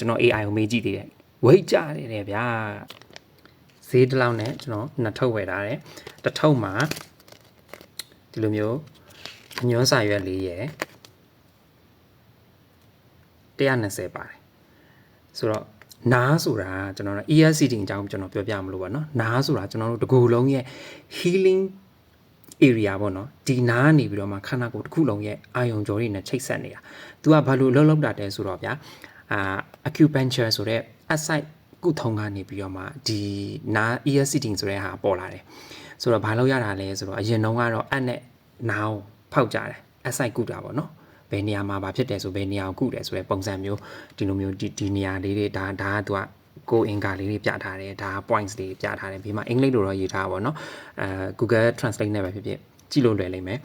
ကျွန်တော် AI ကိုမေးကြည့်သေးတယ်ဝိတ်ကြတယ်ဗျာဈေးတစ်လောက်နဲ့ကျွန်တော်နှစ်ထုပ်ဝယ်ထားတယ်တစ်ထုပ်မှာဒီလိုမျိုးအညွှန်းစာရွက်လေးရယ်120ပါတယ်ဆိုတော့နားဆိုတာကျွန်တော်တို့ ear seating အကြောင်းကျွန်တော်ပြောပြမလို့ပါเนาะနားဆိုတာကျွန်တော်တို့တကူလုံးရဲ့ healing area ပေါ့နော်ဒီနားကနေပြီးတော့မှခန္ဓာကိုယ်တစ်ခုလုံးရဲ့အာယုံကြောတွေနဲ့ချိတ်ဆက်နေတာ။ तू ကဘာလို့လှုပ်တာတဲဆိုတော့ဗျာacupuncture ဆိုတဲ့aside ကုထုံကနေပြီးတော့မှဒီနား ear seating ဆိုတဲ့ဟာပေါ်လာတယ်။ဆိုတော့ဘာလို့ရတာလဲဆိုတော့အရင်တုန်းကတော့အနဲ့နားကိုဖောက်ကြတယ် aside ကုတာပေါ့နော်။ဘယ်နေရာမှာဘာဖြစ်တယ်ဆိုဘယ်နေရာကိုကုတယ်ဆိုတဲ့ပုံစံမျိုးဒီလိုမျိုးဒီနေရာလေးတွေဒါက तू ကကိုအင်္ဂါလေးတွေပြထားတယ်ဒါ points တွေပြထားတယ်ဒီမှာအင်္ဂလိပ်လိုတော့ရေးထားပါဘောเนาะGoogle Translate နဲ့ပဲဖြစ်ဖြစ်ကြည့်လို့လွယ်လိမ့်မယ်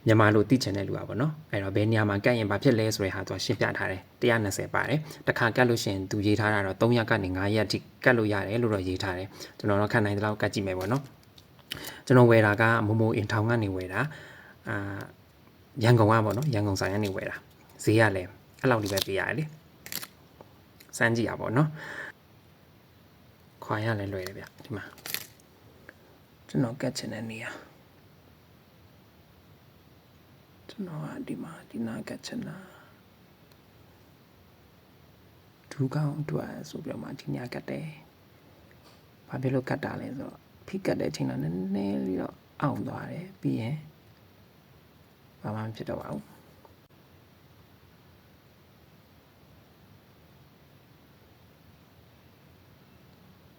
မြန်မာလိုသိချင်တဲ့လူอ่ะပေါ့เนาะအဲ့တော့ဘယ်နေရာမှာကတ်ရင်ဘာဖြစ်လဲဆိုတဲ့ဟာသူရှင်းပြထားတယ်120ပါတယ်တခါကတ်လို့ရှိရင်သူရေးထားတာတော့3ရက်ကနေ5ရက်အထိကတ်လို့ရတယ်လို့တော့ရေးထားတယ်ကျွန်တော်တော့ခန့်နိုင်တဲ့လောက်ကတ်ကြည့်မယ်ပေါ့เนาะကျွန်တော်ဝယ်တာကမိုမိုအင်ထောင်ကနေဝယ်တာရန်ကုန်ကပေါ့เนาะရန်ကုန်ဆိုင်ကနေဝယ်တာဈေးကလည်းအဲ့လောက်လေးပဲပေးရတယ်လေစမ်းကြည့်ရပါပေါ့เนาะခွာရလဲလွယ်တယ်ဗျဒီမှာကျွန်တော်ကတ်ချင်တဲ့နေရာကျွန်တော်ကဒီမှာဒီနာကတ်ချင်တာဒူးကောင်းအတွက်ဆိုပြီးတော့မှဒီညာကတ်တယ်ဘာဖြစ်လို့ကတ်တာလဲဆိုတော့ဖိကတ်တဲ့အချိန်တော့နည်းနည်းလေးတော့အောင်သွားတယ်ပြီးရင်ဘာမှမဖြစ်တော့ပါဘူး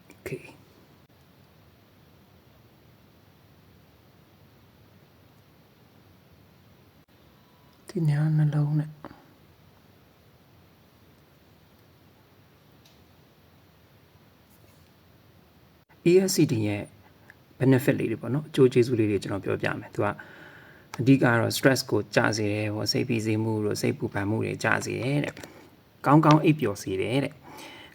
โอเคဒီညာနှလုံးနဲ့ESCD ရဲ့ benefit လေးတွေပေါ့နော်အကျိုးကျေးဇူးလေးတွေကျွန်တော်ပြောပြမယ်သူကအဓိကတော့ stress ကိုကျစေတယ်ဟောစိတ်ဖိစီးမှုတို့စိတ်ပူပန်မှုတွေကျစေတယ်တဲ့ကောင်းကောင်းအိပ်ပျော်စေတယ်တဲ့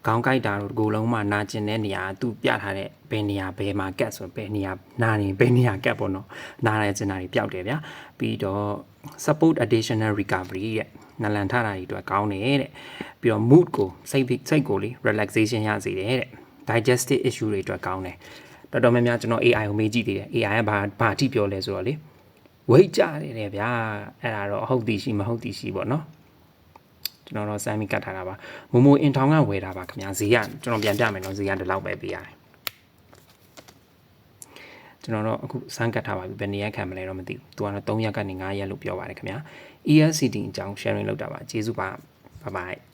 ခေါင်းကိုက်တာတို့ကိုယ်လုံးမှာနာကျင်တဲ့နေရာသူပြထားတဲ့ဘယ်နေရာဘယ်မှာကတ်ဆိုဘယ်နေရာနာနေဘယ်နေရာကတ်ပေါ့နော်နားရကျင်တာတွေပျောက်တယ်ဗျာပြီးတော့ support additional recovery တဲ့နလန်ထတာတွေအတွက်ကောင်းတယ်တဲ့ပြီးတော့ mood ကိုစိတ်ကိုလေ relaxation ရစေတယ်တဲ့ digestive issue တွေအတွက်ကောင်းတယ်တော်တော်များများကျွန်တော် AI ကိုမေးကြည့်သေးတယ် AI ကဘာအထိပြောလဲဆိုတော့လေ weight ကြတယ်ဗျာအဲ့ဒါတော့ဟုတ်သည်ရှိမဟုတ်သည်ရှိပေါ့နော်ကျွန်တော်တော့စမ်းပြီးကတ်ထားတာပါမိုမိုအင်ထောင်ကဝယ်တာပါခင်ဗျာဈေးကကျွန်တော်ပြန်ပြမယ်နော်ဈေးကဒီလောက်ပဲပေးရတယ်ကျွန်တော်တော့အခုစမ်းကတ်ထားပါပြီဘယ်နေရာခံမလဲတော့မသိဘူးသူကတော့3ရက်ကနေ5ရက်လို့ပြောပါတယ်ခင်ဗျာ ESCD အကြောင်း sharing လုပ်တာပါကျေးဇူးပါbye bye